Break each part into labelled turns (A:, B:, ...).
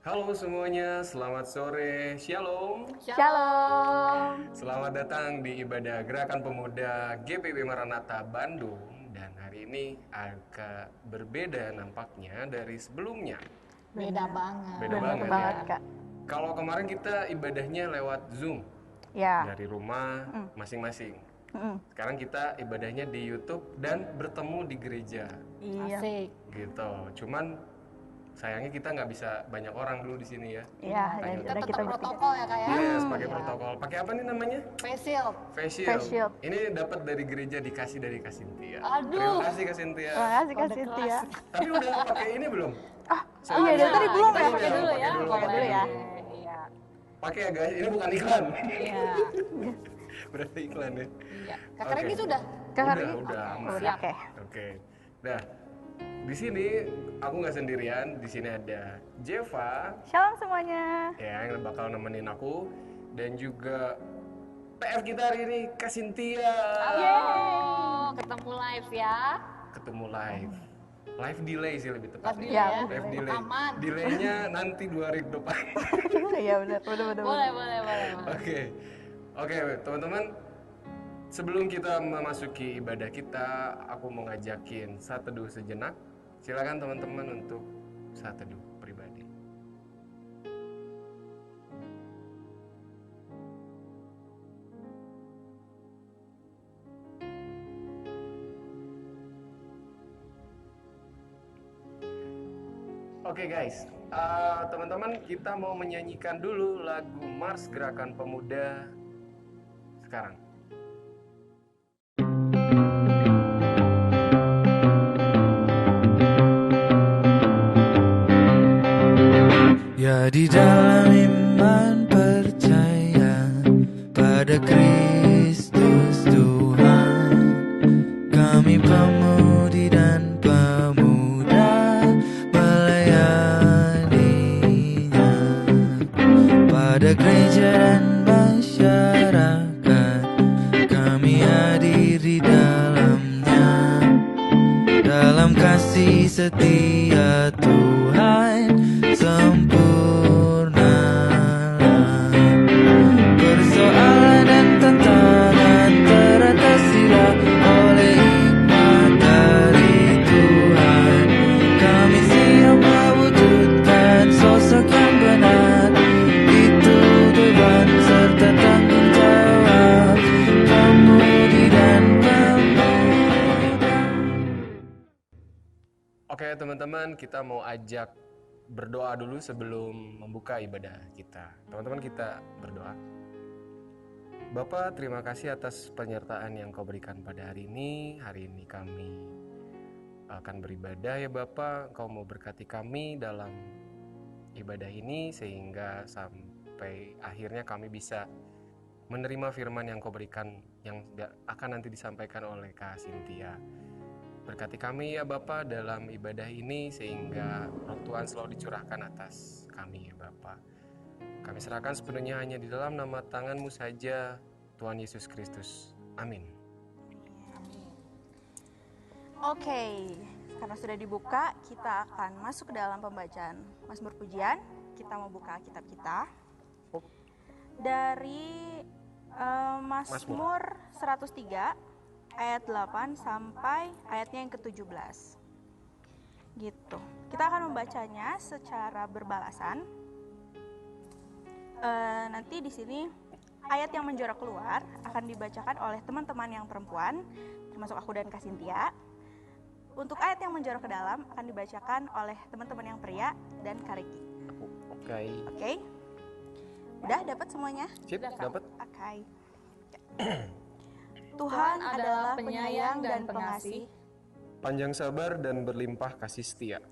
A: Halo semuanya, selamat sore, Shalom.
B: Shalom.
A: Selamat datang di ibadah Gerakan Pemuda GPB Maranatha Bandung. Dan hari ini agak berbeda nampaknya dari sebelumnya.
B: Beda banget.
A: Beda
B: Bener
A: banget
B: banget,
A: ya.
B: Kak.
A: Kalau kemarin kita ibadahnya lewat Zoom
B: Ya.
A: dari rumah masing-masing. Sekarang kita ibadahnya di YouTube dan bertemu di gereja.
B: Iya.
C: Asik.
A: Gitu. Cuman sayangnya kita nggak bisa banyak orang dulu di sini ya.
B: Iya,
A: Ayo.
B: ya,
C: Tetap
B: kita bertiga.
C: protokol ya kak ya.
A: Yes, pakai protokol. Pakai apa nih namanya?
C: Face shield.
A: Face shield.
B: Face shield.
A: Ini dapat dari gereja, dikasih dari Kak Cynthia.
C: Aduh.
A: Terima kasih Kak Cynthia.
B: Terima kasih Kak
C: Kode
B: Cynthia.
A: Tapi udah pakai ini belum?
B: Oh iya, dari tadi belum
A: kita
B: ya?
A: pakai dulu ya.
B: Pakai dulu ya.
C: Iya.
A: Pakai ya guys, ini bukan iklan.
C: Iya.
A: Berarti iklan ya.
C: Iya. Kakak
A: Oke.
C: Regi sudah.
B: Kak
A: Udah,
B: Regi?
A: udah. aman.
B: Udah, oke.
A: Oke. Nah, di sini aku nggak sendirian. Di sini ada Jeva,
B: Shalom semuanya.
A: ya, yang bakal nemenin aku, dan juga PF kita hari ini Kak Cynthia.
C: Halo. Ketemu live ya.
A: Ketemu live delay sih lebih tepat.
C: Live
B: Ya,
C: delay
A: Live delay.
C: Aman.
A: Delaynya nanti 2 hari ke depan.
B: Iya benar, benar.
C: Boleh.
A: Oke, teman-teman. Sebelum kita memasuki ibadah kita, aku mau ngajakin saat teduh sejenak. Silakan teman-teman untuk saat teduh pribadi. Oke guys, teman-teman, kita mau menyanyikan dulu lagu Mars Gerakan Pemuda sekarang.
D: Ya, di dalam iman percaya pada Kristus Tuhan, kami pemudi dan pemuda melayaninya. Pada gereja dan masyarakat kami hadir di dalamnya. Dalam kasih setia Tuhan sempurnalah. Persoalan dan tantangan teratasilah oleh hikmat dari Tuhan. Kami siap mewujudkan sosok yang benar. Itu beban serta tanggung jawab pemudi dan pemuda.
A: Oke teman-teman, kita mau ajak berdoa dulu sebelum membuka ibadah kita. Teman-teman, kita berdoa. Bapa, terima kasih atas penyertaan yang Kau berikan pada hari ini. Hari ini kami akan beribadah ya Bapa. Kau mau berkati kami dalam ibadah ini sehingga sampai akhirnya kami bisa menerima firman yang Kau berikan yang akan nanti disampaikan oleh Kak Cynthia. Berkati kami ya Bapa dalam ibadah ini sehingga roh Tuhan selalu dicurahkan atas kami ya Bapa. Kami serahkan sepenuhnya hanya di dalam nama tangan-Mu saja, Tuhan Yesus Kristus. Amin.
B: Oke, karena sudah dibuka, kita akan masuk ke dalam pembacaan Mazmur Pujian. Kita mau buka kitab kita dari Mazmur 103 ayat 8 sampai ayatnya yang ke-17. Gitu. Kita akan membacanya secara berbalasan. Nanti di sini ayat yang menjorok keluar akan dibacakan oleh teman-teman yang perempuan, termasuk aku dan Kak Cynthia. Untuk ayat yang menjorok ke dalam akan dibacakan oleh teman-teman yang pria dan Kak Regi. Oke? Udah dapat semuanya?
A: Sip, dapat?
B: Oke. Tuhan adalah penyayang dan pengasih.
A: Panjang sabar dan berlimpah kasih setia.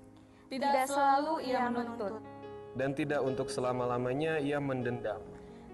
B: Tidak selalu ia menuntut.
A: Dan tidak untuk selama-lamanya ia mendendam.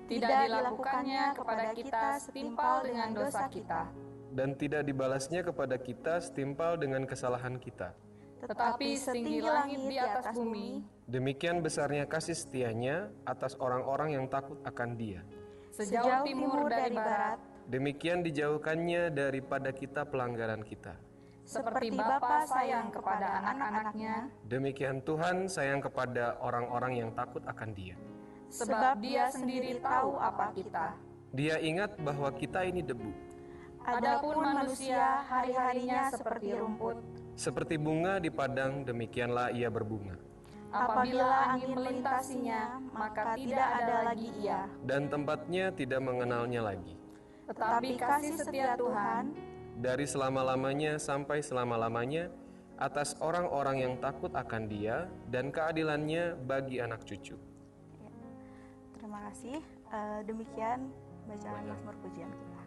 C: Tidak dilakukannya kepada kita setimpal dengan dosa kita.
A: Dan tidak dibalasnya kepada kita setimpal dengan kesalahan kita.
C: Tetapi setinggi langit di atas bumi,
A: Demikian besarnya kasih setianya atas orang-orang yang takut akan Dia.
C: sejauh timur dari barat,
A: Demikian dijauhkannya daripada kita pelanggaran kita.
C: seperti Bapa sayang kepada anak-anaknya,
A: demikian Tuhan sayang kepada orang-orang yang takut akan Dia.
C: sebab Dia sendiri tahu apa kita.
A: Dia ingat bahwa kita ini debu,
C: Adapun manusia hari-harinya seperti rumput,
A: seperti bunga di padang, demikianlah ia berbunga.
C: apabila angin melintasinya, maka tidak ada lagi ia.
A: Dan tempatnya tidak mengenalnya lagi.
C: Tetapi kasih setia Tuhan
A: Dari selama-lamanya sampai selama-lamanya atas orang-orang yang takut akan Dia dan keadilannya bagi anak cucu.
B: Terima kasih. Demikian bacaan Mazmur pujian kita.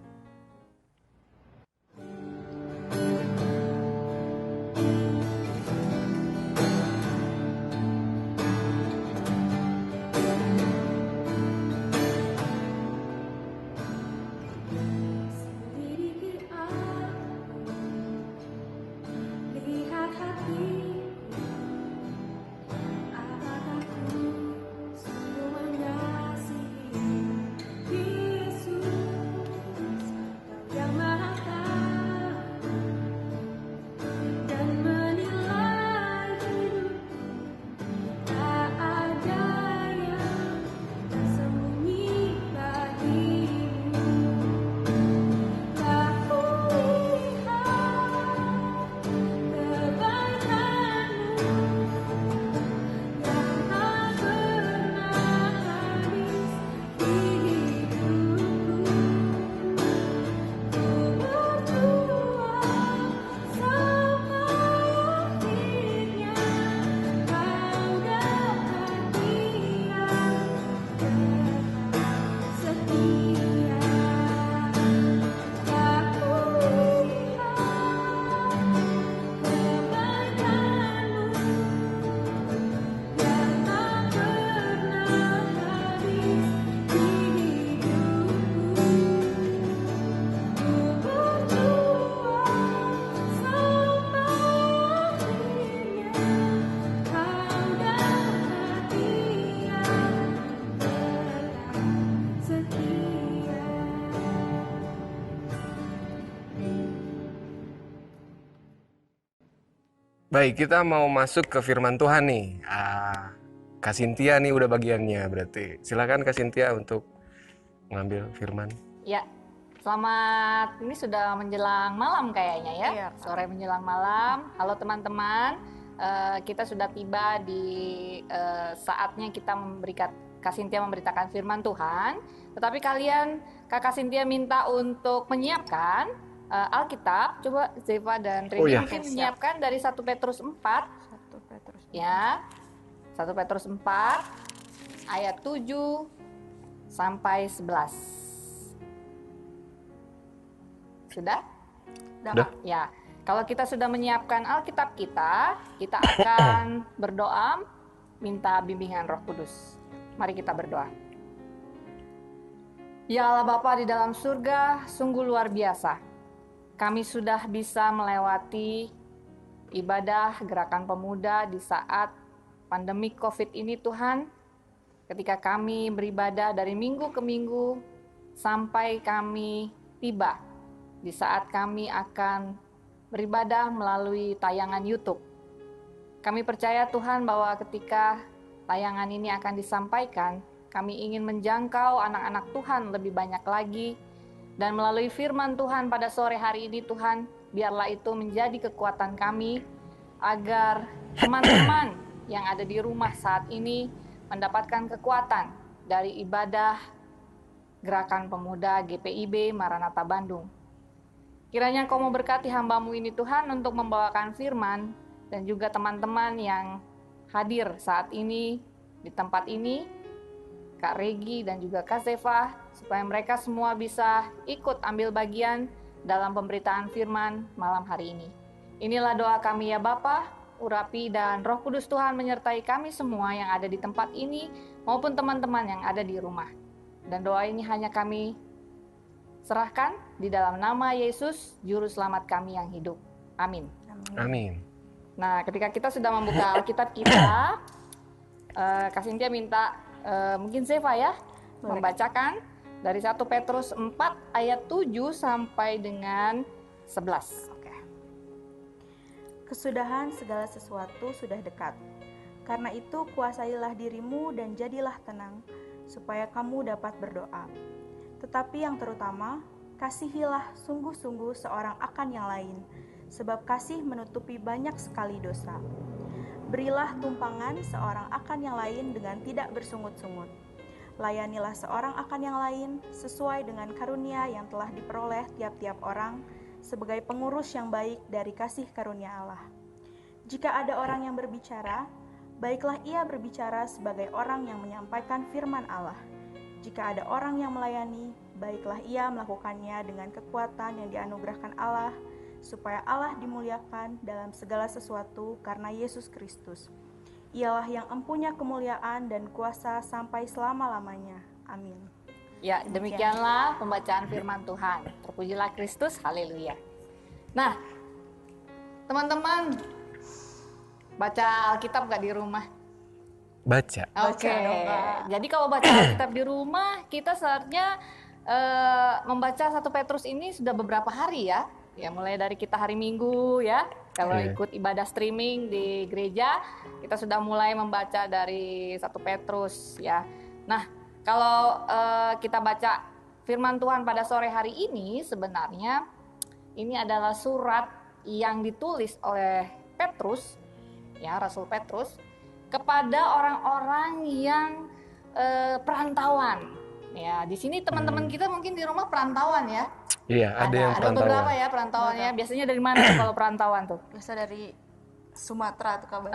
E: Selidiki aku, lihat hatiku, apakah ku sungguh mengasihi Yesus, Kau yang Maha Tahu dan menilai hidupku, tak ada yang tersembunyi bagimu. Aku lihat kebaikan-Mu yang tak pernah habis di hidupku. Ku berdoa sampai akhirnya Kau dapati yang setia. Aku lihat kebaikan-Mu yang tak pernah habis di hidupku. Ku berdoa sampai akhirnya Kau dapati yang setia.
A: Baik, kita mau masuk ke firman Tuhan nih. Kak Cynthia nih udah bagiannya berarti. Silakan Kak Cynthia untuk mengambil firman.
C: Ya, selamat. Ini sudah menjelang malam kayaknya ya.
B: Iya.
C: Sore menjelang malam. Halo teman-teman. Kita sudah tiba di saatnya kita memberikan Kak Cynthia memberitakan firman Tuhan. Tetapi kalian, Kakak Cynthia minta untuk menyiapkan Alkitab. Coba Zeva dan Rini
A: Oh, ya.
C: mungkin menyiapkan dari 1 Petrus 4
B: 1 Petrus.
C: ya. 1 Petrus 4 ayat 7 sampai 11. Sudah?
A: Udah.
C: Ya, kalau kita sudah menyiapkan Alkitab kita akan berdoa minta bimbingan Roh Kudus. Mari kita berdoa. Ya Allah Bapa di dalam surga, sungguh luar biasa. Kami sudah bisa melewati ibadah gerakan pemuda di saat pandemi COVID ini Tuhan. Ketika kami beribadah dari minggu ke minggu sampai kami tiba di saat kami akan beribadah melalui tayangan YouTube. Kami percaya Tuhan bahwa ketika tayangan ini akan disampaikan, kami ingin menjangkau anak-anak Tuhan lebih banyak lagi. Dan melalui firman Tuhan pada sore hari ini Tuhan, biarlah itu menjadi kekuatan kami agar teman-teman yang ada di rumah saat ini mendapatkan kekuatan dari ibadah Gerakan Pemuda GPIB Maranatha Bandung. Kiranya Kau memberkati hamba-Mu ini Tuhan untuk membawakan firman dan juga teman-teman yang hadir saat ini di tempat ini, Kak Regi dan juga Kak Zeva, supaya mereka semua bisa ikut ambil bagian dalam pemberitaan firman malam hari ini. Inilah doa kami ya Bapa, urapi dan Roh Kudus Tuhan menyertai kami semua yang ada di tempat ini maupun teman-teman yang ada di rumah. Dan doa ini hanya kami serahkan di dalam nama Yesus, Juru Selamat kami yang hidup. Amin.
A: Amin.
C: Nah, ketika kita sudah membuka Alkitab kita, Kak Cynthia minta mungkin Zeva ya, membacakan dari 1 Petrus 4 ayat 7 sampai dengan 11.
B: Oke. Kesudahan segala sesuatu sudah dekat. Karena itu kuasailah dirimu dan jadilah tenang, supaya kamu dapat berdoa. Tetapi yang terutama, kasihilah sungguh-sungguh seorang akan yang lain, sebab kasih menutupi banyak sekali dosa. Berilah tumpangan seorang akan yang lain dengan tidak bersungut-sungut. Layanilah seorang akan yang lain sesuai dengan karunia yang telah diperoleh tiap-tiap orang sebagai pengurus yang baik dari kasih karunia Allah. Jika ada orang yang berbicara, baiklah ia berbicara sebagai orang yang menyampaikan firman Allah. Jika ada orang yang melayani, baiklah ia melakukannya dengan kekuatan yang dianugerahkan Allah, supaya Allah dimuliakan dalam segala sesuatu karena Yesus Kristus. Ialah yang empunya kemuliaan dan kuasa sampai selama-lamanya. Amin.
C: Ya, demikianlah pembacaan firman Tuhan. Terpujilah Kristus, haleluya. Nah, teman-teman, baca Alkitab gak di rumah?
A: Baca.
C: Oke. Jadi kalau baca Alkitab di rumah, kita seharusnya membaca 1 Petrus ini sudah beberapa hari ya. Ya, mulai dari kita hari Minggu ya. Kalau ikut ibadah streaming di gereja, kita sudah mulai membaca dari 1 Petrus ya. Nah, kalau kita baca firman Tuhan pada sore hari ini, sebenarnya ini adalah surat yang ditulis oleh Petrus, ya, Rasul Petrus, kepada orang-orang yang perantauan. Ya, di sini teman-teman kita mungkin di rumah perantauan ya.
A: Iya, ada yang
C: Ada
A: perantauan.
C: beberapa ya perantauannya. Biasanya dari mana tuh kalau perantauan tuh?
B: Biasa dari Sumatera tuh kabar.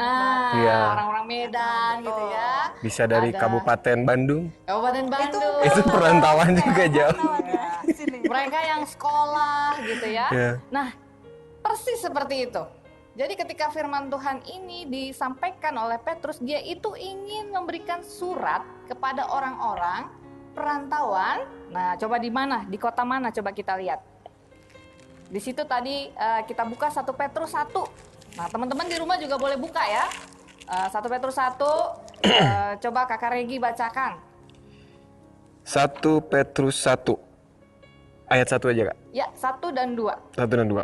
A: Iya.
C: Orang-orang Medan gitu ya.
A: Bisa dari
C: Ada.
A: Kabupaten Bandung.
C: Kabupaten Bandung.
A: Itu perantauan juga jauh.
C: Mereka yang sekolah gitu ya.
A: Iya.
C: Nah, persis seperti itu. Jadi ketika firman Tuhan ini disampaikan oleh Petrus, dia itu ingin memberikan surat kepada orang-orang perantauan. Nah, coba di mana? Di kota mana? Coba kita lihat. Di situ tadi kita buka 1 Petrus 1. Nah, teman-teman di rumah juga boleh buka ya. 1 Petrus 1, coba Kakak Regi bacakan.
A: 1 Petrus 1. Ayat 1 aja, Kak.
C: Ya, 1 dan 2.
A: 1 dan 2.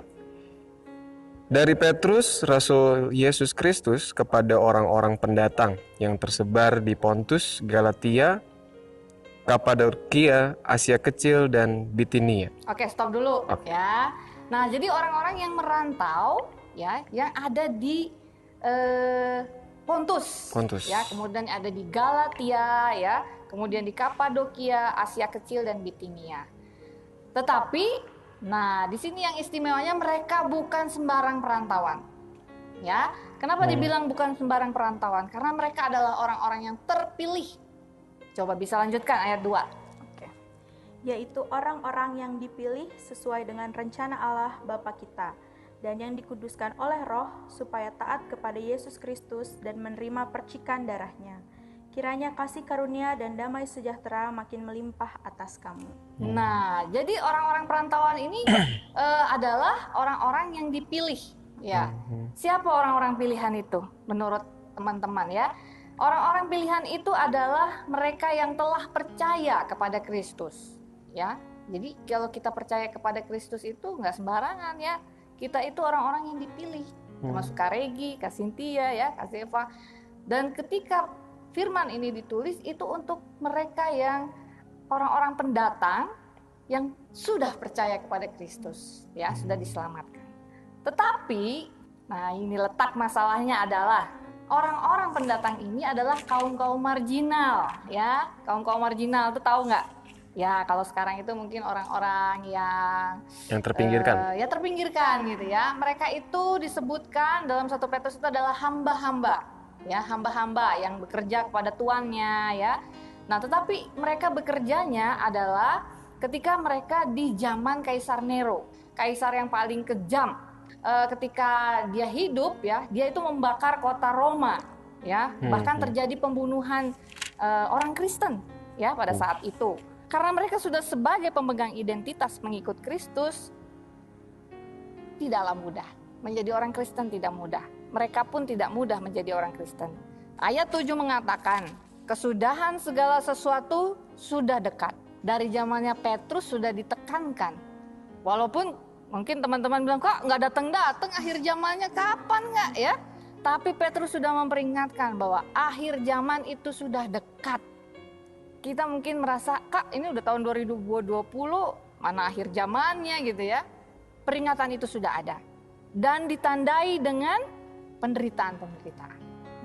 A: Dari Petrus, Rasul Yesus Kristus, kepada orang-orang pendatang yang tersebar di Pontus, Galatia, Kapadokia, Asia Kecil, dan Bitinia.
C: Oke, stop dulu ya. Nah, jadi orang-orang yang merantau ya, yang ada di Pontus, ya, kemudian ada di Galatia ya, kemudian di Kapadokia, Asia Kecil, dan Bitinia. Tetapi, nah di sini yang istimewanya mereka bukan sembarang perantauan, ya. Kenapa dibilang bukan sembarang perantauan? Karena mereka adalah orang-orang yang terpilih. Coba bisa lanjutkan ayat 2.
B: Oke. Yaitu orang-orang yang dipilih sesuai dengan rencana Allah Bapa kita, dan yang dikuduskan oleh Roh supaya taat kepada Yesus Kristus dan menerima percikan darahnya. Kiranya kasih karunia dan damai sejahtera makin melimpah atas kamu.
C: Nah, jadi orang-orang perantauan ini adalah orang-orang yang dipilih, ya. Siapa orang-orang pilihan itu menurut teman-teman ya? Orang-orang pilihan itu adalah mereka yang telah percaya kepada Kristus, ya. Jadi kalau kita percaya kepada Kristus itu nggak sembarangan ya. Kita itu orang-orang yang dipilih, termasuk Kak Regi, Kak Cynthia, ya, Kak Zeva. Dan ketika firman ini ditulis itu untuk mereka yang orang-orang pendatang yang sudah percaya kepada Kristus, ya, sudah diselamatkan. Tetapi, nah ini letak masalahnya adalah orang-orang pendatang ini adalah kaum-kaum marginal, ya. Kaum-kaum marginal itu tahu nggak? Ya, kalau sekarang itu mungkin orang-orang yang
A: terpinggirkan.
C: Ya terpinggirkan gitu ya. Mereka itu disebutkan dalam 1 Petrus itu adalah hamba-hamba, ya, hamba-hamba yang bekerja kepada tuannya, ya. Nah, tetapi mereka bekerjanya adalah ketika mereka di zaman Kaisar Nero, kaisar yang paling kejam. Ketika dia hidup, ya, dia itu membakar kota Roma, ya. Bahkan terjadi pembunuhan orang Kristen, ya, pada saat itu. Karena mereka sudah sebagai pemegang identitas mengikut Kristus, tidaklah mudah. Menjadi orang Kristen tidak mudah. Mereka pun tidak mudah menjadi orang Kristen. Ayat 7 mengatakan, kesudahan segala sesuatu sudah dekat. Dari zamannya Petrus sudah ditekankan. Walaupun Mungkin teman-teman bilang, kok nggak datang-datang, akhir zamannya kapan nggak ya? Tapi Petrus sudah memperingatkan bahwa akhir zaman itu sudah dekat. Kita mungkin merasa, Kak ini udah tahun 2020, mana akhir zamannya gitu ya. Peringatan itu sudah ada. Dan ditandai dengan penderitaan-penderitaan.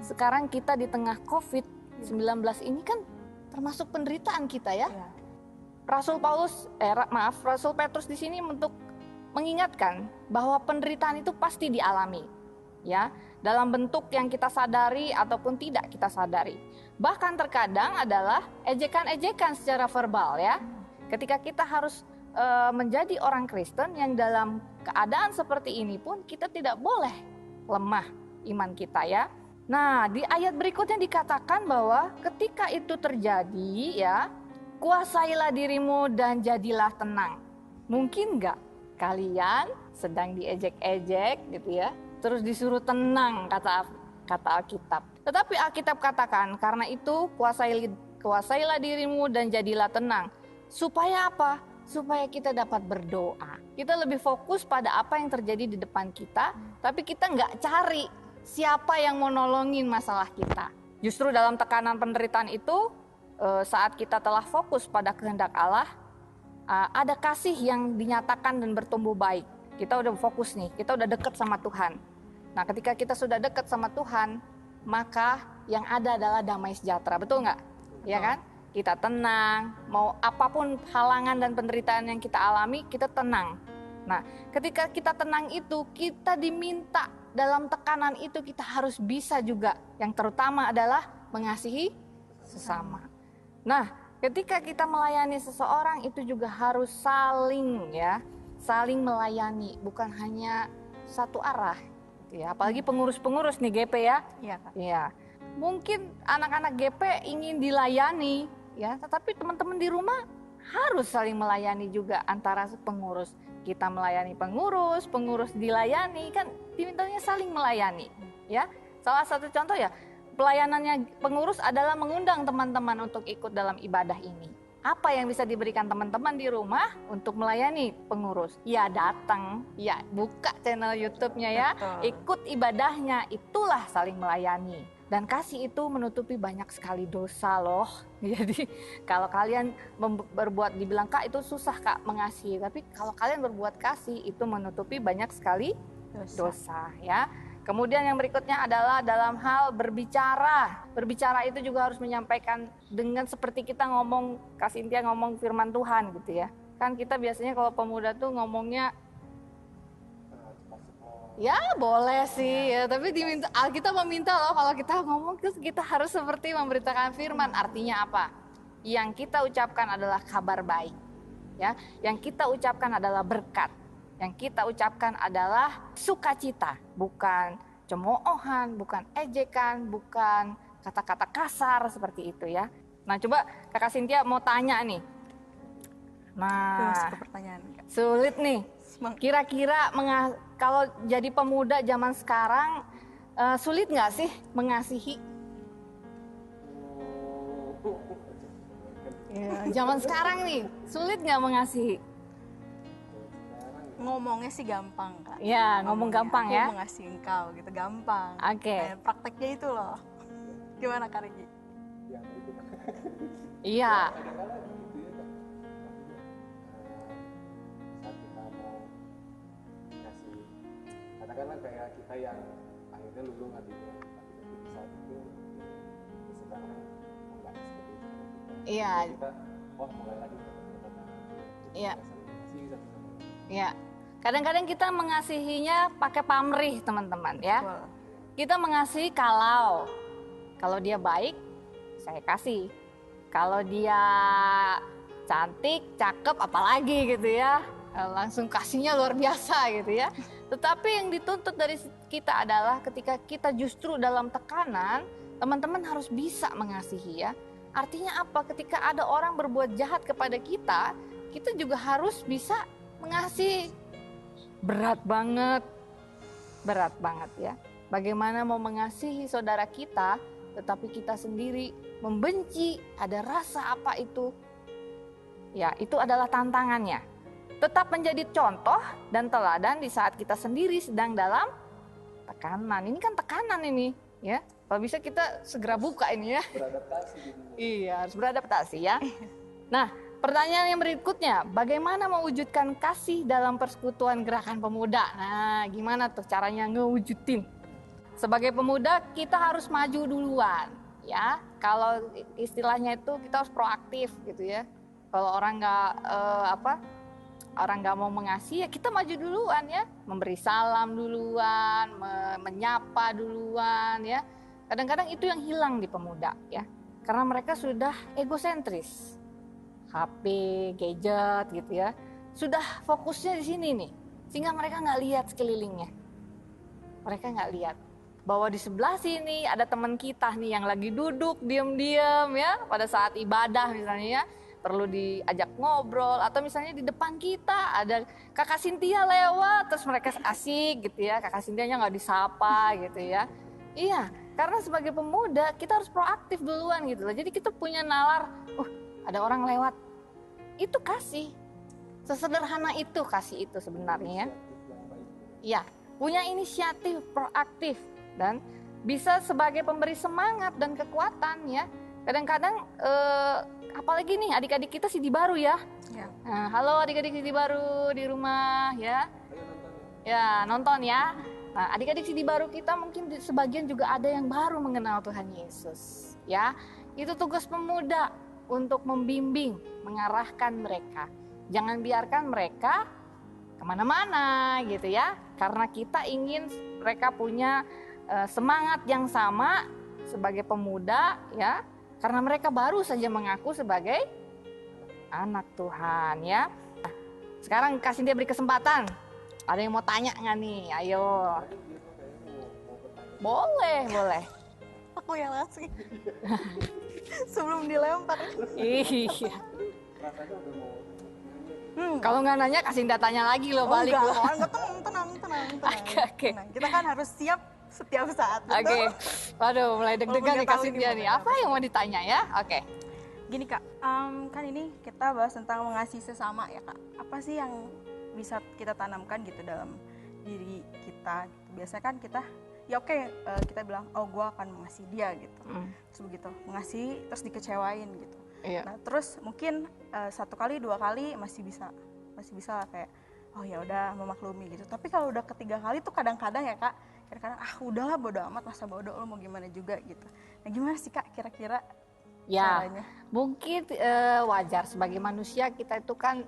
C: Sekarang kita di tengah COVID-19 ini kan termasuk penderitaan kita ya. Rasul Petrus di sini untuk mengingatkan bahwa penderitaan itu pasti dialami. Ya, dalam bentuk yang kita sadari ataupun tidak kita sadari. Bahkan terkadang adalah ejekan-ejekan secara verbal ya. Ketika kita harus menjadi orang Kristen yang dalam keadaan seperti ini pun kita tidak boleh lemah iman kita ya. Nah, di ayat berikutnya dikatakan bahwa ketika itu terjadi ya, kuasailah dirimu dan jadilah tenang. Mungkin nggak kalian sedang diejek-ejek gitu ya, terus disuruh tenang kata Alkitab. Tetapi Alkitab katakan karena itu kuasailah dirimu dan jadilah tenang. Supaya apa? Supaya kita dapat berdoa. Kita lebih fokus pada apa yang terjadi di depan kita, tapi kita nggak cari siapa yang mau nolongin masalah kita. Justru dalam tekanan penderitaan itu, saat kita telah fokus pada kehendak Allah, ada kasih yang dinyatakan dan bertumbuh baik. Kita udah fokus nih, kita udah dekat sama Tuhan. Nah, ketika kita sudah dekat sama Tuhan, maka yang ada adalah damai sejahtera, betul nggak? Ya kan? Kita tenang, mau apapun halangan dan penderitaan yang kita alami, kita tenang. Nah, ketika kita tenang itu, kita diminta dalam tekanan itu kita harus bisa juga. Yang terutama adalah mengasihi sesama. Nah, ketika kita melayani seseorang itu juga harus saling ya, saling melayani, bukan hanya satu arah. Ya, apalagi pengurus-pengurus nih GP ya.
B: Iya, Kak.
C: Ya. Mungkin anak-anak GP ingin dilayani ya, tetapi teman-teman di rumah harus saling melayani juga antara pengurus. Kita melayani pengurus, pengurus dilayani, kan dimintanya saling melayani ya. Salah satu contoh ya, pelayanannya pengurus adalah mengundang teman-teman untuk ikut dalam ibadah ini. Apa yang bisa diberikan teman-teman di rumah untuk melayani pengurus? Ya datang, ya buka channel YouTube-nya ya,
B: Betul.
C: ikut ibadahnya, itulah saling melayani. Dan kasih itu menutupi banyak sekali dosa loh. Jadi kalau kalian berbuat, dibilang Kak itu susah Kak mengasihi, tapi kalau kalian berbuat kasih itu menutupi banyak sekali dosa ya. Kemudian yang berikutnya adalah dalam hal berbicara. Berbicara itu juga harus menyampaikan dengan seperti kita ngomong, Kak Cynthia ngomong firman Tuhan gitu ya. Kan kita biasanya kalau pemuda tuh ngomongnya, ya boleh sih ya, tapi Alkitab meminta loh kalau kita ngomong kita harus seperti memberitakan firman. Artinya apa? Yang kita ucapkan adalah kabar baik. Ya, yang kita ucapkan adalah berkat. Yang kita ucapkan adalah sukacita, bukan cemoohan, bukan ejekan, bukan kata-kata kasar seperti itu ya. Nah, coba Kakak Cynthia mau tanya nih. Nah,
B: Terus ke pertanyaan, Kak.
C: sulit nih. Kira-kira kalau jadi pemuda zaman sekarang sulit nggak sih mengasihi? Ya, zaman sekarang nih sulit nggak mengasihi?
B: Ngomongnya sih gampang, Kak.
C: Ya, ngomong gampang
B: aku
C: ya.
B: mengasihi engkau gitu, gampang.
C: Oke.
B: Prakteknya itu loh. Gimana Kak Regi?
C: Iya.
A: Saat kita mau kasih, katakanlah kayak kita yang akhirnya lulu artinya, tapi di saat itu sedang enggak seperti itu.
C: Iya.
A: Kita mulai lagi ketemu.
C: Iya.
A: Kasih satu sama lain.
C: Iya. Kadang-kadang kita mengasihinya pakai pamrih, teman-teman ya.
B: Betul.
C: Kita mengasihi kalau dia baik, saya kasih. Kalau dia cantik, cakep, apalagi gitu ya, langsung kasihnya luar biasa gitu ya. Tetapi yang dituntut dari kita adalah ketika kita justru dalam tekanan, teman-teman harus bisa mengasihi ya. Artinya apa? Ketika ada orang berbuat jahat kepada kita, kita juga harus bisa mengasihi. Berat banget ya. Bagaimana mau mengasihi saudara kita, tetapi kita sendiri membenci, ada rasa apa itu? Ya, itu adalah tantangannya. Tetap menjadi contoh dan teladan di saat kita sendiri sedang dalam tekanan. Ini kan tekanan ini, ya. Kalau bisa kita segera buka ini ya. Iya, harus beradaptasi ya. Nah, pertanyaan yang berikutnya, bagaimana mewujudkan kasih dalam persekutuan gerakan pemuda? Nah, gimana tuh caranya ngewujudin? Sebagai pemuda kita harus maju duluan, ya. Kalau istilahnya itu kita harus proaktif gitu ya. Kalau orang nggak mau mengasihi, ya kita maju duluan ya, memberi salam duluan, menyapa duluan ya. Kadang-kadang itu yang hilang di pemuda ya, karena mereka sudah egosentris, HP, gadget gitu ya, sudah fokusnya di sini nih, sehingga mereka nggak lihat sekelilingnya. Mereka nggak lihat bahwa di sebelah sini ada teman kita nih yang lagi duduk diam-diam ya, pada saat ibadah misalnya ya, perlu diajak ngobrol, atau misalnya di depan kita ada kakak Cynthia lewat, terus mereka asik gitu ya, kakak Cynthia-nya nggak disapa gitu ya. Iya, karena sebagai pemuda kita harus proaktif duluan gitu loh. Jadi kita punya nalar, ada orang lewat, itu kasih. Sesederhana itu kasih itu sebenarnya ya. Iya, punya inisiatif, proaktif, dan bisa sebagai pemberi semangat dan kekuatan ya. Kadang-kadang apalagi nih adik-adik kita Sidi Baru ya. Nah, halo adik-adik Sidi Baru di rumah ya. Ya, nonton ya. Nah, adik-adik Sidi Baru kita mungkin sebagian juga ada yang baru mengenal Tuhan Yesus ya. Itu tugas pemuda untuk membimbing, mengarahkan mereka. Jangan biarkan mereka kemana-mana gitu ya. Karena kita ingin mereka punya semangat yang sama sebagai pemuda ya. Karena mereka baru saja mengaku sebagai anak Tuhan ya. Nah, sekarang kasih dia beri kesempatan. Ada yang mau tanya nggak nih? Ayo. Boleh.
B: Aku yang ngasih. Sebelum dilempar.
C: Iya. Kalau nggak nanya kasih datanya lagi loh balik loh.
B: Enggak, tenang.
C: Oke.
B: Tenang. Kita kan harus siap setiap saat.
C: Oke. Waduh, mulai deg-degan nih kasih dia nih. Apa yang mau ditanya ya? Oke.
B: Gini Kak, kan ini kita bahas tentang mengasihi sesama ya Kak. Apa sih yang bisa kita tanamkan gitu dalam diri kita? Biasanya kan kita, ya oke, kita bilang, oh gue akan mengasihi dia gitu. Terus begitu, mengasihi terus dikecewain gitu.
C: Iya.
B: Nah terus mungkin 1 kali 2 kali masih bisa lah kayak, oh ya udah memaklumi gitu. Tapi kalau udah ketiga kali tuh kadang-kadang ya Kak, kadang-kadang udahlah bodo amat, masa bodo lo mau gimana juga gitu. Nah gimana sih Kak kira-kira
C: Ya,
B: caranya?
C: mungkin wajar sebagai manusia kita itu kan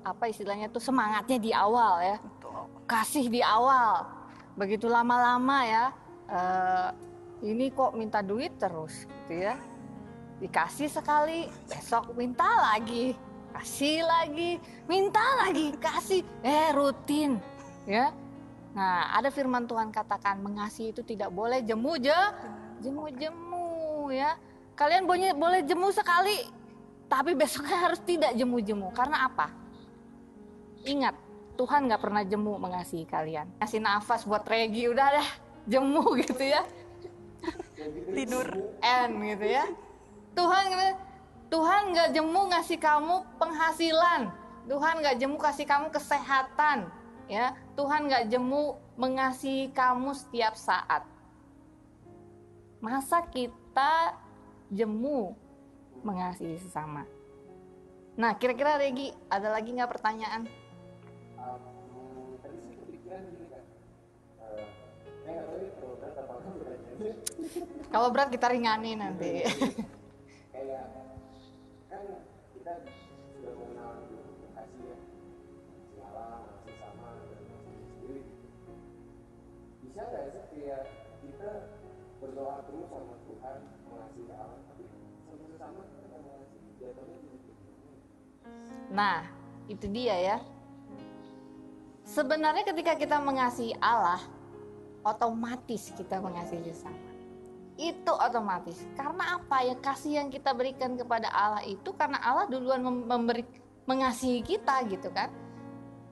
C: apa istilahnya tuh semangatnya di awal ya.
B: Betul.
C: Kasih di awal. Begitu lama-lama ya, ini kok minta duit terus gitu ya. Dikasih sekali, besok minta lagi, kasih lagi, minta lagi, kasih, rutin ya. Nah, ada firman Tuhan katakan mengasihi itu tidak boleh jemu ya. Kalian boleh jemu sekali, tapi besoknya harus tidak jemu-jemu. Karena apa? Ingat, Tuhan gak pernah jemu mengasihi kalian. Kasih nafas buat Regi, udah dah jemu gitu ya.
B: Tidur.
C: Gitu ya. Tuhan gak jemu ngasih kamu penghasilan. Tuhan gak jemu kasih kamu kesehatan. Ya, Tuhan gak jemu mengasihi kamu setiap saat. Masa kita jemu mengasihi sesama? Nah, kira-kira Regi, ada lagi nggak pertanyaan?
A: Tadi sih kepikiran gini kan, nggak tahu ya kalau berat apa enggak pertanyaannya.
C: Kalau berat kita ringanin nanti.
A: Kayak kan kita sudah mengenal kasih ya, kasih Allah, kasih sama, dan kasih sendiri. Bisa nggak sih kayak kita berdoa terus sama Tuhan, mengasihi Allah, tapi sama sesama kita nggak mengasihi, jatuhnya jadi begini.
C: Nah, itu dia ya. Sebenarnya ketika kita mengasihi Allah, otomatis kita mengasihi sesama. Itu otomatis. Karena apa ya, kasih yang kita berikan kepada Allah itu karena Allah duluan mengasihi kita gitu kan.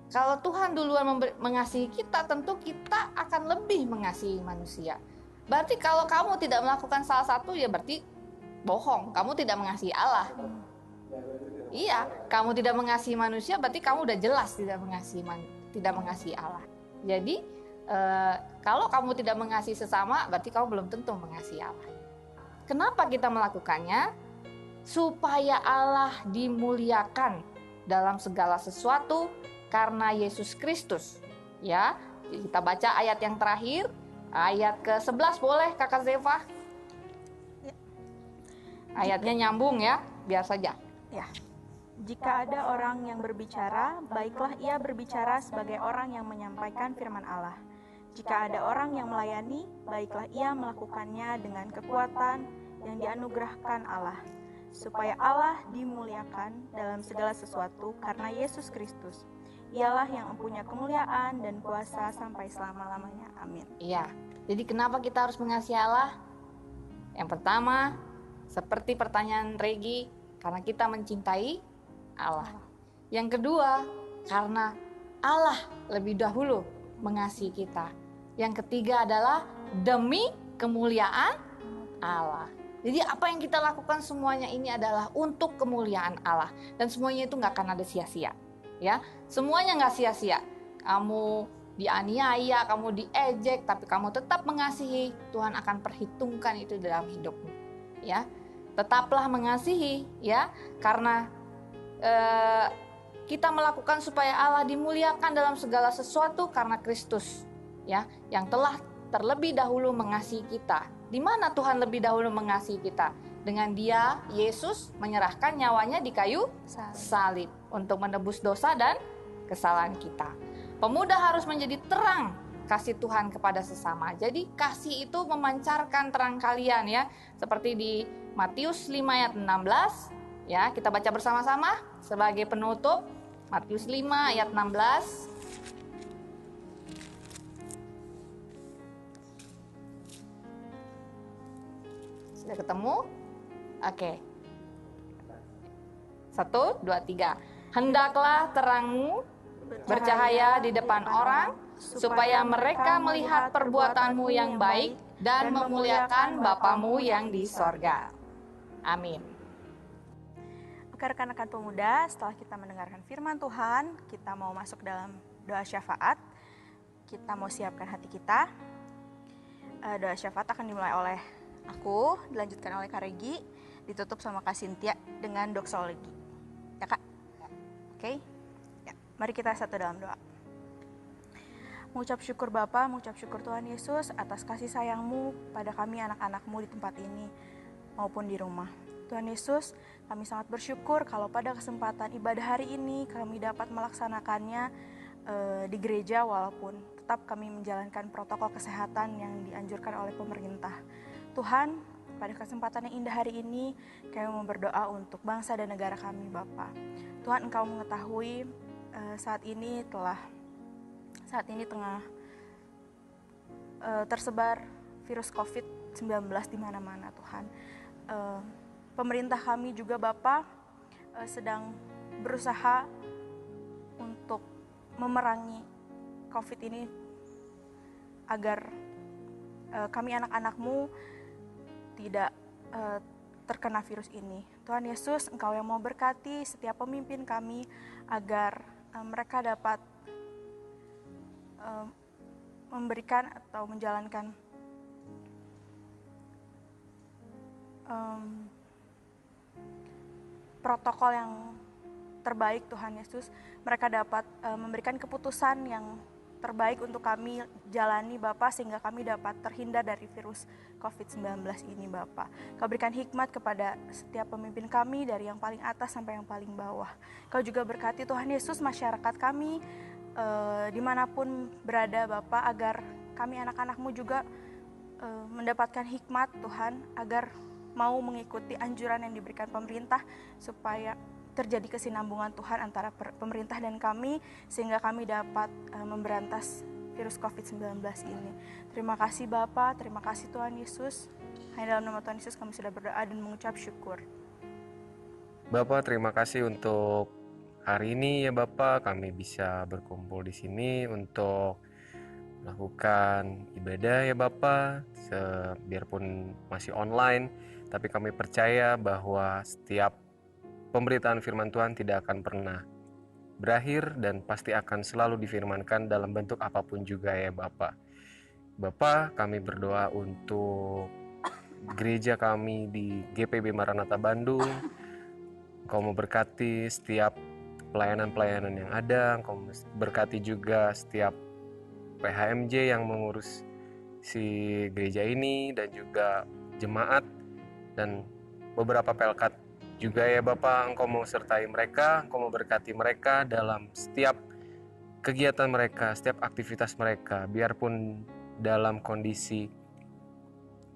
C: Kalau Tuhan duluan mengasihi kita, tentu kita akan lebih mengasihi manusia. Berarti kalau kamu tidak melakukan salah satu, ya berarti bohong. Kamu tidak mengasihi Allah.
A: Ya berarti tidak
C: Iya, kamu tidak mengasihi manusia berarti kamu udah jelas tidak mengasihi Allah. Jadi kalau kamu tidak mengasihi sesama berarti kamu belum tentu mengasihi Allah. Kenapa kita melakukannya? Supaya Allah dimuliakan dalam segala sesuatu karena Yesus Kristus. Ya, kita baca ayat yang terakhir, ayat ke-11 boleh Kakak Zeva? Ayatnya nyambung ya, biar saja.
B: Ya. Jika ada orang yang berbicara, baiklah ia berbicara sebagai orang yang menyampaikan firman Allah. Jika ada orang yang melayani, baiklah ia melakukannya dengan kekuatan yang dianugerahkan Allah, supaya Allah dimuliakan dalam segala sesuatu karena Yesus Kristus. Ialah yang mempunyai kemuliaan dan kuasa sampai selama-lamanya. Amin.
C: Iya. Jadi kenapa kita harus mengasihi Allah? Yang pertama, seperti pertanyaan Regi, karena kita mencintai Allah. Yang kedua, karena Allah lebih dahulu mengasihi kita. Yang ketiga adalah demi kemuliaan Allah. Jadi apa yang kita lakukan semuanya ini adalah untuk kemuliaan Allah. Dan semuanya itu nggak akan ada sia-sia. Ya, semuanya nggak sia-sia. Kamu dianiaya, kamu diejek, tapi kamu tetap mengasihi, Tuhan akan perhitungkan itu dalam hidupmu. Ya, tetaplah mengasihi, ya, karena kita melakukan supaya Allah dimuliakan dalam segala sesuatu karena Kristus, ya, yang telah terlebih dahulu mengasihi kita. Di mana Tuhan lebih dahulu mengasihi kita? Dengan Dia, Yesus, menyerahkan nyawanya di kayu salib untuk menebus dosa dan kesalahan kita. Pemuda harus menjadi terang kasih Tuhan kepada sesama. Jadi kasih itu memancarkan terang kalian, ya. Seperti di Matius 5 ayat 16, ya, kita baca bersama-sama sebagai penutup. Matius 5 ayat 16. Sudah ketemu? Oke. 1, 2, 3. Hendaklah terangmu bercahaya di depan orang, supaya mereka melihat perbuatanmu yang baik dan memuliakan Bapamu yang di sorga. Amin.
B: Oke rekan-rekan pemuda, setelah kita mendengarkan firman Tuhan, kita mau masuk dalam doa syafaat. Kita mau siapkan hati kita. Doa syafaat akan dimulai oleh aku, dilanjutkan oleh Kak Regi, ditutup sama Kak Cynthia dengan doksologi. Ya Kak? Oke? Ya, mari kita satu dalam doa. Mengucap syukur Bapa, mengucap syukur Tuhan Yesus atas kasih sayang-Mu pada kami anak-anak-Mu di tempat ini maupun di rumah. Tuhan Yesus, kami sangat bersyukur kalau pada kesempatan ibadah hari ini kami dapat melaksanakannya di gereja walaupun tetap kami menjalankan protokol kesehatan yang dianjurkan oleh pemerintah. Tuhan, pada kesempatan yang indah hari ini kami mau berdoa untuk bangsa dan negara kami Bapa. Tuhan, Engkau mengetahui saat ini tengah tersebar virus COVID-19 di mana-mana Tuhan. Pemerintah kami juga Bapa sedang berusaha untuk memerangi COVID ini agar kami anak-anak-Mu tidak terkena virus ini. Tuhan Yesus, Engkau yang mau berkati setiap pemimpin kami agar mereka dapat memberikan atau menjalankan protokol yang terbaik Tuhan Yesus. Mereka dapat memberikan keputusan yang terbaik untuk kami jalani Bapa, sehingga kami dapat terhindar dari virus COVID-19 ini Bapa. Kau berikan hikmat kepada setiap pemimpin kami dari yang paling atas sampai yang paling bawah. Kau juga berkati Tuhan Yesus masyarakat kami dimanapun berada Bapa, agar kami anak-anak-Mu juga mendapatkan hikmat Tuhan, agar mau mengikuti anjuran yang diberikan pemerintah supaya terjadi kesinambungan Tuhan antara pemerintah dan kami, sehingga kami dapat memberantas virus COVID-19 ini. Terima kasih Bapa, terima kasih Tuhan Yesus. Hanya dalam nama Tuhan Yesus kami sudah berdoa dan mengucap syukur.
A: Bapak, terima kasih untuk hari ini ya Bapak, kami bisa berkumpul di sini untuk melakukan ibadah ya Bapak, biarpun masih online, tapi kami percaya bahwa setiap pemberitaan firman Tuhan tidak akan pernah berakhir dan pasti akan selalu difirmankan dalam bentuk apapun juga ya Bapak. Bapak, kami berdoa untuk gereja kami di GPB Maranatha Bandung. Engkau memberkati setiap pelayanan-pelayanan yang ada, Engkau berkati juga setiap PHMJ yang mengurus si gereja ini dan juga jemaat dan beberapa pelkat juga ya Bapak. Engkau mau sertai mereka, Engkau mau berkati mereka dalam setiap kegiatan mereka, setiap aktivitas mereka, biarpun dalam kondisi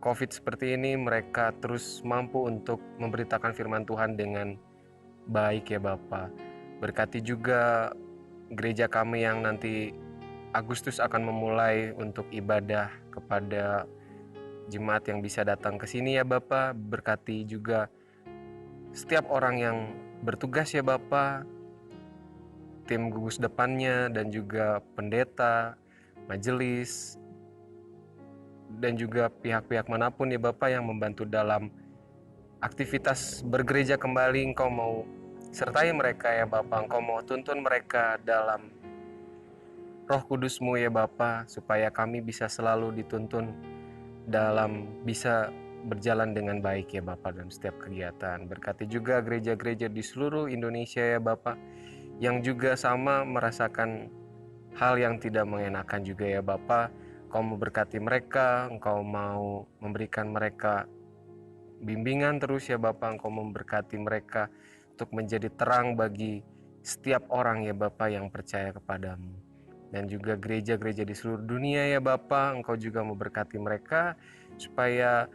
A: COVID seperti ini mereka terus mampu untuk memberitakan firman Tuhan dengan baik ya Bapak. Berkati juga gereja kami yang nanti Agustus akan memulai untuk ibadah kepada jemaat yang bisa datang ke sini ya Bapak. Berkati juga setiap orang yang bertugas ya Bapak, tim gugus depannya dan juga pendeta, majelis, dan juga pihak-pihak manapun ya Bapak yang membantu dalam aktivitas bergereja kembali. Engkau mau sertai mereka ya Bapak, Engkau mau tuntun mereka dalam Roh Kudus-Mu ya Bapa, supaya kami bisa selalu dituntun dalam bisa berjalan dengan baik ya Bapa dalam setiap kegiatan. Berkati juga gereja-gereja di seluruh Indonesia ya Bapa, yang juga sama merasakan hal yang tidak mengenakan juga ya Bapa. Engkau mau berkati mereka, Engkau mau memberikan mereka bimbingan terus ya Bapa, Engkau memberkati mereka untuk menjadi terang bagi setiap orang ya Bapa yang percaya kepadamu. Dan juga gereja-gereja di seluruh dunia ya Bapa, Engkau juga memberkati mereka supaya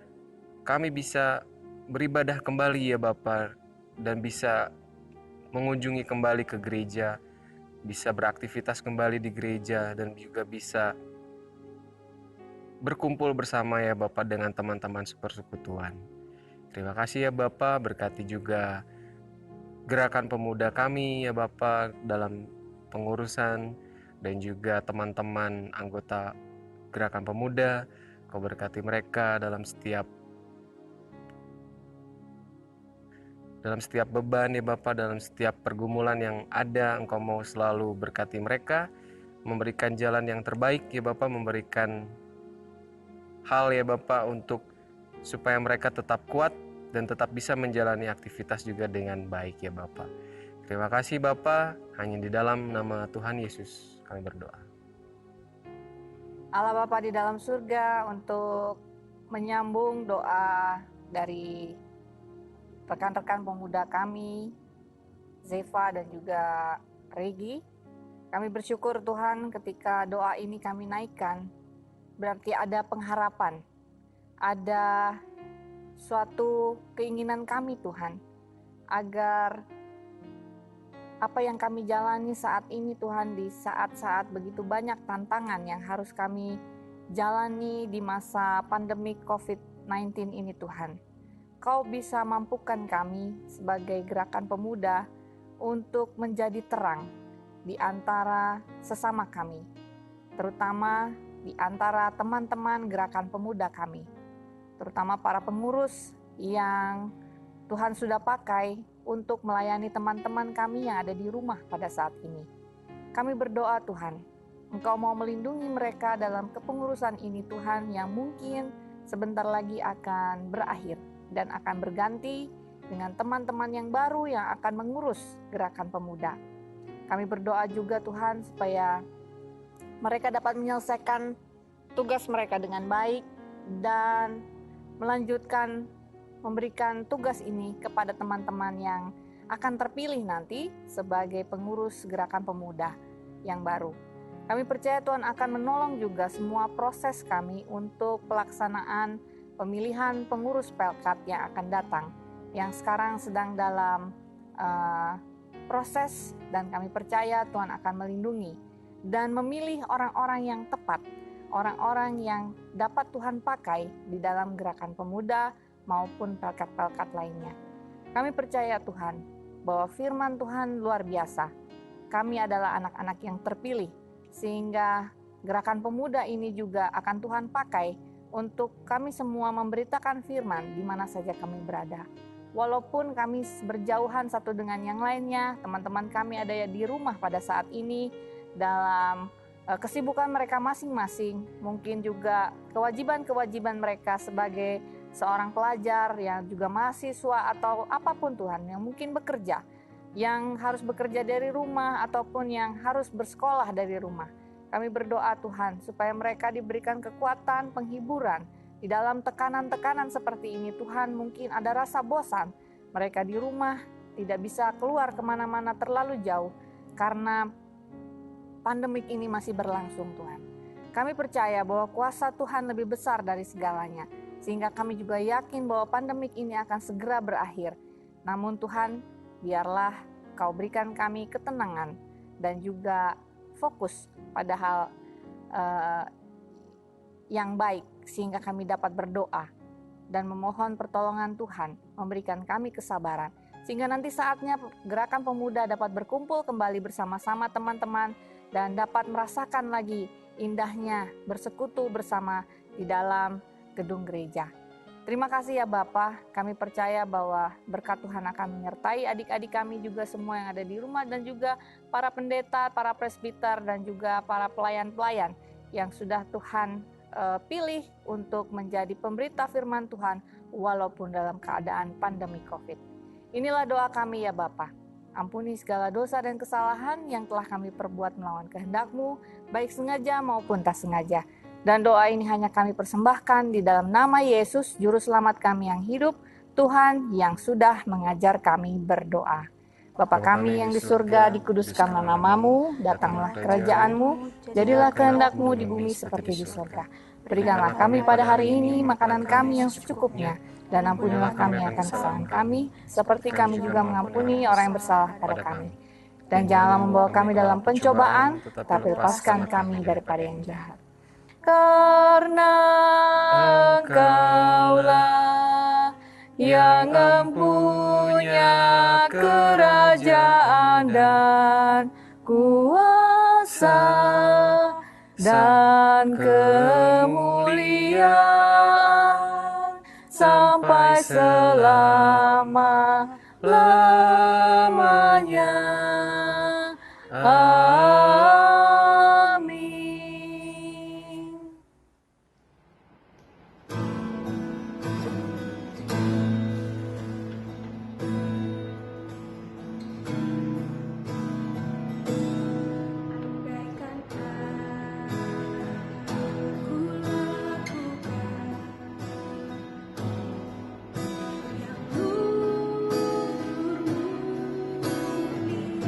A: kami bisa beribadah kembali ya Bapa, dan bisa mengunjungi kembali ke gereja, bisa beraktivitas kembali di gereja, dan juga bisa berkumpul bersama ya Bapak dengan teman-teman sepersekutuan. Terima kasih ya Bapak, berkati juga gerakan pemuda kami ya Bapak dalam pengurusan dan juga teman-teman anggota gerakan pemuda. Kau berkati mereka dalam setiap beban ya Bapak, dalam setiap pergumulan yang ada. Engkau mau selalu berkati mereka, memberikan jalan yang terbaik ya Bapak, memberikan hal ya Bapak untuk supaya mereka tetap kuat dan tetap bisa menjalani aktivitas juga dengan baik ya Bapak. Terima kasih Bapak, hanya di dalam nama Tuhan Yesus kami berdoa.
C: Allah Bapa di dalam surga, untuk menyambung doa dari rekan-rekan pemuda kami, Zeva dan juga Regi. Kami bersyukur Tuhan ketika doa ini kami naikkan, berarti ada pengharapan, ada suatu keinginan kami Tuhan, agar apa yang kami jalani saat ini Tuhan, di saat-saat begitu banyak tantangan yang harus kami jalani di masa pandemi COVID-19 ini Tuhan, Kau bisa mampukan kami sebagai gerakan pemuda untuk menjadi terang di antara sesama kami, terutama di antara teman-teman gerakan pemuda kami, terutama para pengurus yang Tuhan sudah pakai untuk melayani teman-teman kami yang ada di rumah pada saat ini. Kami berdoa Tuhan, Engkau mau melindungi mereka dalam kepengurusan ini Tuhan, yang mungkin sebentar lagi akan berakhir dan akan berganti dengan teman-teman yang baru yang akan mengurus gerakan pemuda. Kami berdoa juga Tuhan supaya mereka dapat menyelesaikan tugas mereka dengan baik dan melanjutkan memberikan tugas ini kepada teman-teman yang akan terpilih nanti sebagai pengurus gerakan pemuda yang baru. Kami percaya Tuhan akan menolong juga semua proses kami untuk pelaksanaan pemilihan pengurus pelkat yang akan datang, yang sekarang sedang dalam proses, dan kami percaya Tuhan akan melindungi dan memilih orang-orang yang tepat, orang-orang yang dapat Tuhan pakai di dalam gerakan pemuda maupun pelkat-pelkat lainnya. Kami percaya Tuhan bahwa firman Tuhan luar biasa. Kami adalah anak-anak yang terpilih, sehingga gerakan pemuda ini juga akan Tuhan pakai untuk kami semua memberitakan firman di mana saja kami berada. walaupun kami berjauhan satu dengan yang lainnya, teman-teman kami ada di rumah pada saat ini dalam kesibukan mereka masing-masing, mungkin juga kewajiban-kewajiban mereka sebagai seorang pelajar yang juga mahasiswa atau apapun Tuhan yang mungkin bekerja, yang harus bekerja dari rumah ataupun yang harus bersekolah dari rumah. Kami berdoa Tuhan supaya mereka diberikan kekuatan, penghiburan di dalam tekanan-tekanan seperti ini. Tuhan, mungkin ada rasa bosan, mereka di rumah tidak bisa keluar kemana-mana terlalu jauh karena pandemik ini masih berlangsung Tuhan. Kami percaya bahwa kuasa Tuhan lebih besar dari segalanya, sehingga kami juga yakin bahwa pandemik ini akan segera berakhir. Namun Tuhan, biarlah Kau berikan kami ketenangan dan juga fokus pada hal yang baik, sehingga kami dapat berdoa dan memohon pertolongan Tuhan, memberikan kami kesabaran, sehingga nanti saatnya gerakan pemuda dapat berkumpul kembali bersama-sama teman-teman dan dapat merasakan lagi indahnya bersekutu bersama di dalam gedung gereja. Terima kasih ya Bapa, kami percaya bahwa berkat Tuhan akan menyertai adik-adik kami juga semua yang ada di rumah dan juga para pendeta, para presbiter dan juga para pelayan-pelayan yang sudah Tuhan pilih untuk menjadi pemberita firman Tuhan walaupun dalam keadaan pandemi COVID. Inilah doa kami ya Bapa. Ampuni segala dosa dan kesalahan yang telah kami perbuat melawan kehendak-Mu, baik sengaja maupun tak sengaja. Dan doa ini hanya kami persembahkan di dalam nama Yesus, Juru Selamat kami yang hidup, Tuhan yang sudah mengajar kami berdoa. Bapa kami yang di surga, dikuduskanlah namamu, datanglah kerajaan-Mu, jadilah kehendak-Mu di bumi seperti di surga. Berikanlah kami pada hari ini makanan kami yang secukupnya, dan ampunilah kami akan kesalahan kami, seperti kami juga mengampuni orang yang bersalah pada kami. Dan janganlah membawa kami dalam pencobaan, tapi lepaskan kami daripada yang jahat. Karena Engkaulah yang mempunyai kerajaan dan kuasa dan kemuliaan sampai selama-lamanya. Amin.
E: Bagaikan aku lakukan yang luhur mulia.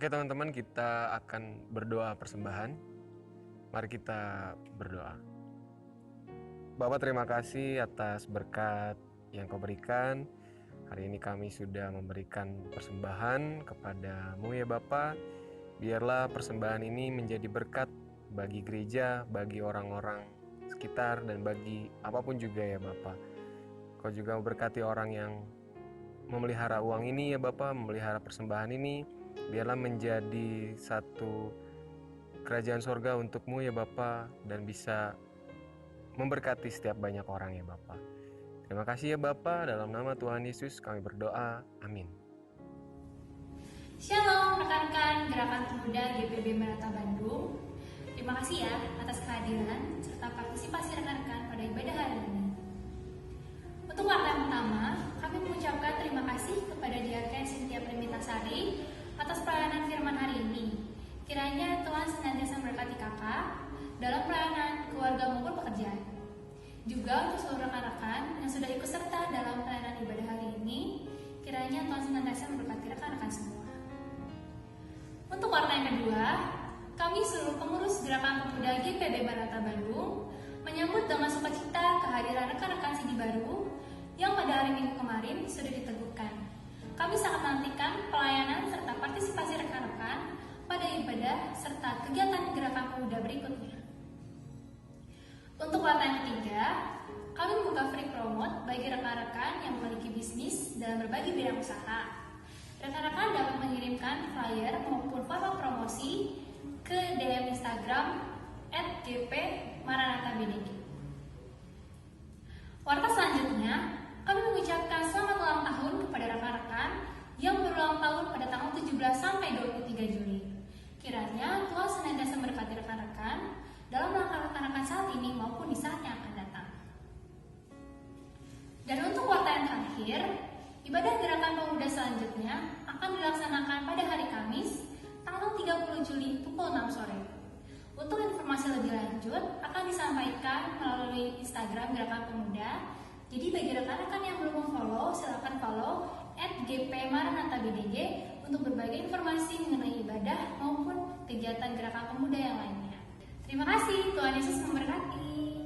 A: Oke teman-teman, kita akan berdoa persembahan. Mari kita berdoa. Bapak, terima kasih atas berkat yang Kau berikan. Hari ini kami sudah memberikan persembahan kepadamu ya Bapak. Biarlah persembahan ini menjadi berkat bagi gereja, bagi orang-orang sekitar, dan bagi apapun juga ya Bapak. Kau juga memberkati orang yang memelihara uang ini ya Bapak, memelihara persembahan ini. Biarlah menjadi satu kerajaan sorga untukmu ya Bapak, dan bisa memberkati setiap banyak orang ya Bapak. Terima kasih ya Bapak, dalam nama Tuhan Yesus kami berdoa, amin.
F: Shalom rekan-rekan Gerakan Pemuda GPB Maranatha Bandung. Terima kasih ya atas kehadiran serta partisipasi rekan-rekan pada ibadah hari ini. Untuk warta yang pertama, kami mengucapkan terima kasih kepada Diaken Cynthia Premitasari atas pelayanan firman hari ini. Kiranya Tuhan senantiasa memberkati kakak dalam pelayanan keluarga maupun pekerjaan. Juga untuk seluruh rekan-rekan yang sudah ikut serta dalam pelayanan ibadah hari ini, kiranya Tuhan senantiasa memberkati rekan-rekan semua. Untuk warta yang kedua, kami seluruh pengurus Gerakan Pemuda GPB Maranatha Bandung menyambut dengan sukacita kehadiran rekan-rekan Sidi Baru yang pada hari Minggu kemarin sudah diteguhkan. Kami sangat menantikan pelayanan serta partisipasi rekan-rekan pada ibadah serta kegiatan Gerakan Pemuda berikutnya. Untuk warta yang ketiga, kami membuka free promote bagi rekan-rekan yang memiliki bisnis dalam berbagai bidang usaha. Rekan-rekan dapat mengirimkan flyer maupun form promosi ke DM Instagram @gp_maranathabdg. Warta selanjutnya, kami mengucapkan selamat ulang tahun kepada rekan-rekan yang berulang tahun pada tanggal 17 sampai 23 Juli. Kiranya Tuhan senantiasa memberkati rekan-rekan dalam langkah rekan-rekan saat ini maupun di saat yang akan datang. Dan untuk warta yang terakhir, ibadah Gerakan Pemuda selanjutnya akan dilaksanakan pada hari Kamis, tanggal 30 Juli pukul 6 sore. Untuk informasi lebih lanjut akan disampaikan melalui Instagram Gerakan Pemuda. Jadi bagi rekan-rekan yang belum follow, silakan follow @gp_maranathabdg untuk berbagai informasi mengenai ibadah maupun kegiatan Gerakan Pemuda yang lainnya. Terima kasih, Tuhan Yesus memberkati.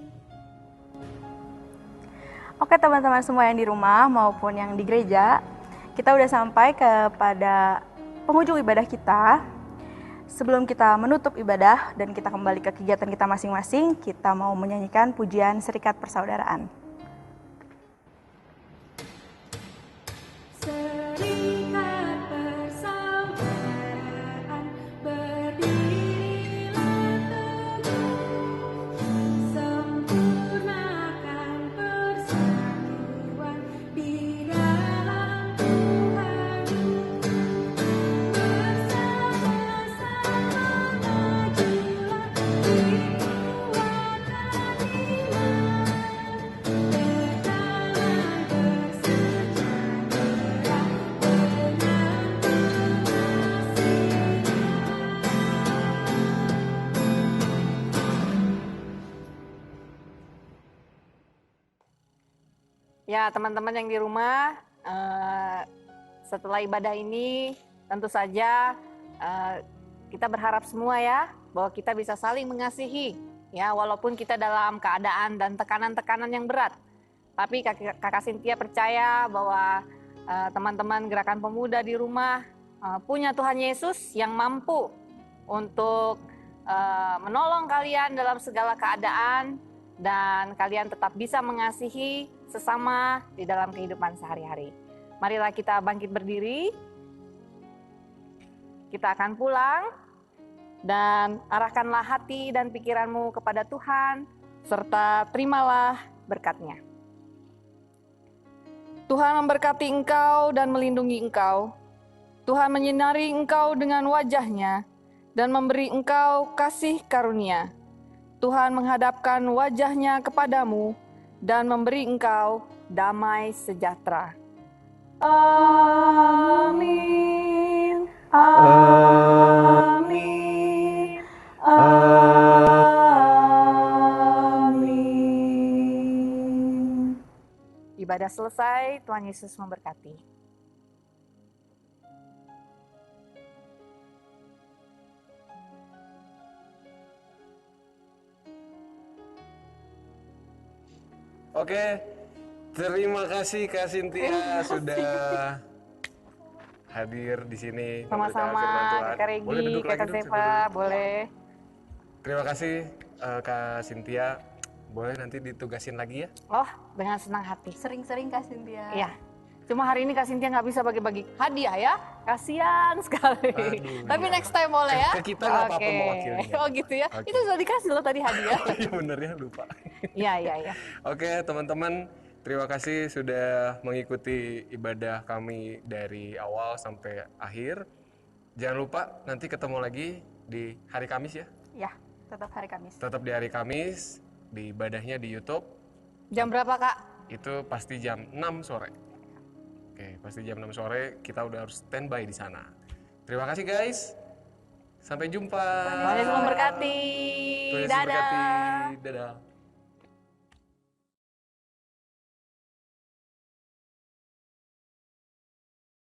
B: Oke teman-teman semua yang di rumah maupun yang di gereja, kita udah sampai kepada penghujung ibadah kita. Sebelum kita menutup ibadah dan kita kembali ke kegiatan kita masing-masing, kita mau menyanyikan pujian Serikat Persaudaraan.
E: Serikat persaudaraan berdirilah teguh, sempurnakan persatuan di dalam Tuhan. Bersama-sama majulah, dikuatkan iman, berdamai bersejahtera dengan
C: Ya, teman-teman yang di rumah, setelah ibadah ini tentu saja kita berharap semua ya bahwa kita bisa saling mengasihi ya, walaupun kita dalam keadaan dan tekanan-tekanan yang berat. Tapi Kakak Cynthia percaya bahwa teman-teman Gerakan Pemuda di rumah punya Tuhan Yesus yang mampu untuk menolong kalian dalam segala keadaan, dan kalian tetap bisa mengasihi sesama di dalam kehidupan sehari-hari. Marilah kita bangkit berdiri. Kita akan pulang dan arahkanlah hati dan pikiranmu kepada Tuhan, serta terimalah berkat-Nya. Tuhan memberkati engkau dan melindungi engkau. Tuhan menyinari engkau dengan wajah-Nya dan memberi engkau kasih karunia. Tuhan menghadapkan wajah-Nya kepadamu dan memberi engkau damai sejahtera. Amin. Amin. Amin. Ibadah selesai, Tuhan Yesus memberkati.
A: Oke, terima kasih Kak Cynthia sudah hadir di sini. memberikan
C: Sama-sama,
A: firman Tuhan.
C: Kak
A: Boleh
C: Regi,
A: duduk lagi
C: Kak
A: dulu,
C: Zepa,
A: sambil duduk.
C: boleh.
A: Terima kasih Kak Cynthia. Boleh nanti ditugasin lagi ya?
C: Oh, dengan senang hati.
B: Sering-sering Kak Cynthia.
C: Iya. Cuma hari ini Kak Cynthia nggak bisa bagi-bagi hadiah ya. Kasian sekali.
A: Aduh,
C: Tapi
A: iya.
C: next time boleh ya.
A: Ke kita nggak apa-apa
C: Oke.
A: mewakilinya.
C: Oh gitu ya.
A: Oke.
C: Itu sudah dikasih loh tadi hadiah.
A: Iya bener ya, lupa.
C: Iya, iya, iya.
A: Oke teman-teman, terima kasih sudah mengikuti ibadah kami dari awal sampai akhir. Jangan lupa nanti ketemu lagi di hari Kamis ya.
B: Ya, tetap hari Kamis.
A: Tetap di hari Kamis, di ibadahnya di YouTube.
C: Jam berapa Kak?
A: Itu pasti jam 6 sore. Oke, pasti jam 6 sore kita udah harus standby di sana. Terima kasih guys. Sampai jumpa.
C: Tuhan Yesus memberkati.
A: Tuhan Yesus
C: Dadah.
A: memberkati. Dadah.